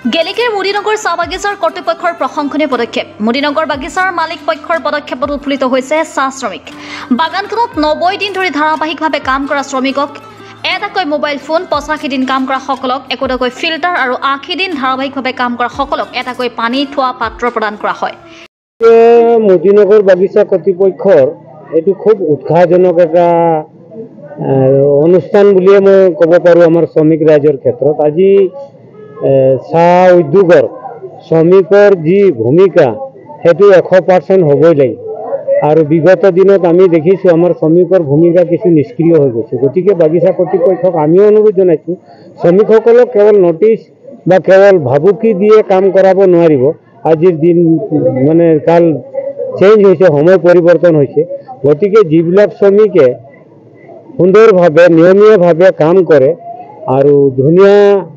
গেলেকীৰ মুদিনগৰ চাহ বাগিচাৰ কৰ্তৃপক্ষৰ প্ৰশংসনীয় পদক্ষেপ। মুদিনগৰ বাগিচাৰ মালিক পক্ষৰ পদক্ষেপত উৎফুল্লিত হৈছে চাহ শ্ৰমিক। বাগানখনত 90 দিন ধৰি ধাৰাবাহিকভাৱে কাম কৰা শ্ৰমিকক এটাকৈ মোবাইল ফোন, 85 দিন কাম কৰা সকলক একোটাকৈ ফিল্টাৰ আৰু 80 দিন ধাৰাবাহিকভাৱে কাম কৰা সকলক এটাকৈ পানী থোৱা পাত্ৰ প্ৰদান কৰা হয়। মুদিনগৰ বাগিচা কৰ্তৃপক্ষৰ এইটো খুব উৎসাহজনক এটা অনুষ্ঠান বুলিয়ে মই ক'ব পাৰোঁ। আমাৰ শ্ৰমিক ৰাইজৰ ক্ষেত্ৰত আজি চাহ উদ্যোগৰ শ্ৰমিকৰ যি ভূমিকা সেইটো 100% হ'বই লাগিব। আৰু বিগত দিনত আমি দেখিছোঁ আমাৰ শ্ৰমিকৰ ভূমিকা কিছু নিষ্ক্ৰিয় হৈ গৈছে। গতিকে বাগিচা কৰ্তৃপক্ষক আমিও অনুৰোধ জনাইছোঁ, শ্ৰমিকসকলক কেৱল নটিচ বা কেৱল ভাবুকি দিয়ে কাম কৰাব নোৱাৰিব। আজিৰ দিন মানে কাল চেঞ্জ হৈছে, সময় পৰিৱৰ্তন হৈছে। গতিকে যিবিলাক শ্ৰমিকে সুন্দৰভাৱে নিয়মীয়াভাৱে কাম কৰে আৰু ধুনীয়াকৈ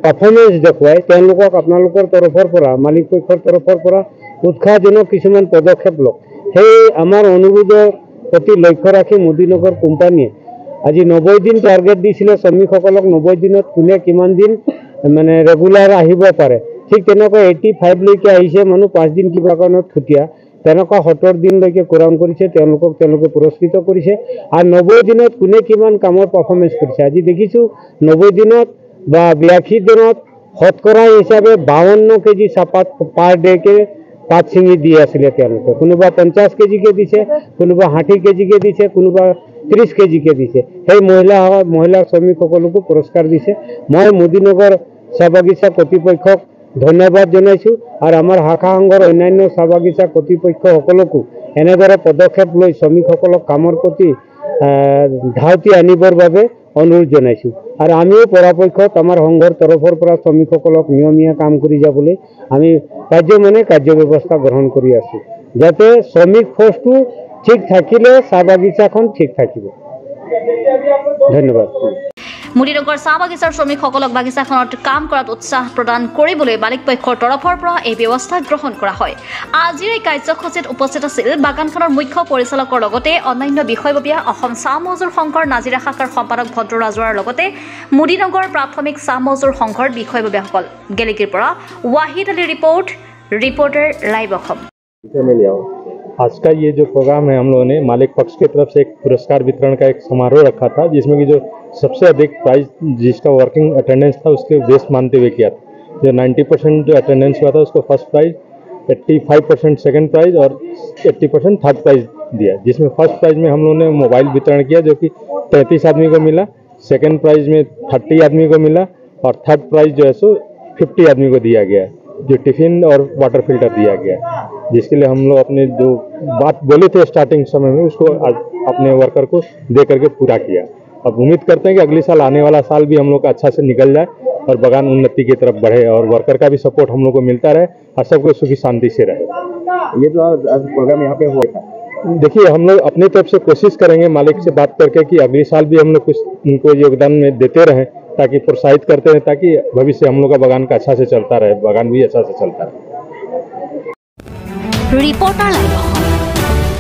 পাৰফৰ্মেঞ্চ দেখুৱায়, তেওঁলোকক আপোনালোকৰ তৰফৰ পৰা, মালিক পক্ষৰ তৰফৰ পৰা উৎসাহজনক কিছুমান পদক্ষেপ লওক। সেই আমাৰ অনুৰোধৰ প্ৰতি লক্ষ্য ৰাখি মুদিনগৰ কোম্পানীয়ে আজি 90 দিন টাৰ্গেট দিছিলে শ্ৰমিকসকলক। 90 দিনত কোনে কিমান দিন মানে ৰেগুলাৰ আহিব পাৰে, ঠিক তেনেকৈ 85 লৈকে আহিছে মানুহ, 5 দিন কিবা কাৰণত খুটীয়া, তেনেকুৱা 70 দিনলৈকে পূৰণ কৰিছে। তেওঁলোকে পুৰস্কৃত কৰিছে। আৰু 90 দিনত কোনে কিমান কামৰ পাৰফৰ্মেঞ্চ কৰিছে আজি দেখিছোঁ। 90 দিনত বা 82 দিনত শতকৰা হিচাপে 52 কেজি চাহপাত পাৰ ডেকে পাত ছিঙি দি আছিলে তেওঁলোকে। কোনোবা 50 কেজিকে দিছে, কোনোবা 60 কেজিকে দিছে, কোনোবা 30 কেজিকে দিছে। সেই মহিলা শ্ৰমিকসকলকো পুৰস্কাৰ দিছে। মই মুদিনগৰ চাহ বাগিচা কৰ্তৃপক্ষক ধন্যবাদ জনাইছোঁ আৰু আমাৰ শাখা সংঘৰ অন্যান্য চাহ বাগিচা কৰ্তৃপক্ষসকলকো এনেদৰে পদক্ষেপ লৈ শ্ৰমিকসকলক কামৰ প্ৰতি ধাউতি আনিবৰ বাবে অনুৰোধ জনাইছোঁ। আৰু আমিও পৰাপক্ষত আমাৰ সংঘৰ তৰফৰ পৰা শ্ৰমিকসকলক নিয়মীয়া কাম কৰি যাবলৈ আমি কাৰ্য ব্যৱস্থা গ্ৰহণ কৰি আছোঁ, যাতে শ্ৰমিক ফৰ্চটো ঠিক থাকিলে চাহ বাগিচাখন ঠিক থাকিব। ধন্যবাদ। মুদিনগৰ চাহ বাগিচাৰ শ্ৰমিকসকলক বাগিচাখনত কাম কৰাত উৎসাহ প্ৰদান কৰিবলৈ মালিক পক্ষৰ তৰফৰ পৰা এই ব্যৱস্থা গ্ৰহণ কৰা হয়। আজিৰ এই কাৰ্যসূচীত উপস্থিত আছিল বাগানখনৰ মুখ্য পৰিচালকৰ লগতে অন্যান্য বিষয়ববীয়া, অসম চাহ মজুৰ সংঘৰ নাজিৰা শাখাৰ সম্পাদক ভদ্ৰ ৰাজোৱাৰ লগতে মুদিনগৰ প্ৰাথমিক চাহ মজুৰ সংঘৰ বিষয়ববীয়াসকল। গেলেকীৰ পৰা ৱাহিদ আলী रिपोर्टर लाइव अखम। आज का ये जो प्रोग्राम है, हम लोगों ने मालिक पक्ष की तरफ से एक पुरस्कार वितरण का एक समारोह रखा था, जिसमें कि जो सबसे अधिक प्राइज जिसका वर्किंग अटेंडेंस था उसके बेस मानते हुए किया था। जो 90% जो अटेंडेंस हुआ था उसको फर्स्ट प्राइज, 85% सेकंड प्राइज और 80% थर्ड प्राइज दिया। जिसमें फर्स्ट प्राइज में हम लोगों ने मोबाइल वितरण किया जो कि 33 आदमी को मिला, सेकेंड प्राइज में 30 आदमी को मिला और थर्ड प्राइज जो है सो 50 आदमी को दिया गया है, जो टिफिन और वाटर फिल्टर दिया गया, जिसके लिए हम लोग अपने जो बात बोले थे स्टार्टिंग समय में उसको आज अपने वर्कर को दे करके पूरा किया। अब उम्मीद करते हैं कि अगले साल, आने वाला साल भी हम लोग का अच्छा से निकल जाए और बागान उन्नति की तरफ बढ़े और वर्कर का भी सपोर्ट हम लोग को मिलता रहे और सबको सुखी शांति से रहे। ये जो आज प्रोग्राम यहाँ पे हुआ था, देखिए हम लोग अपनी तरफ से कोशिश करेंगे मालिक से बात करके कि अगले साल भी हम लोग कुछ उनको योगदान में देते रहें, ताकि प्रोत्साहित करते रहें, ताकि भविष्य हम लोग का बागान का अच्छा से चलता रहे, बागान भी अच्छा से चलता रहे। Reporter live.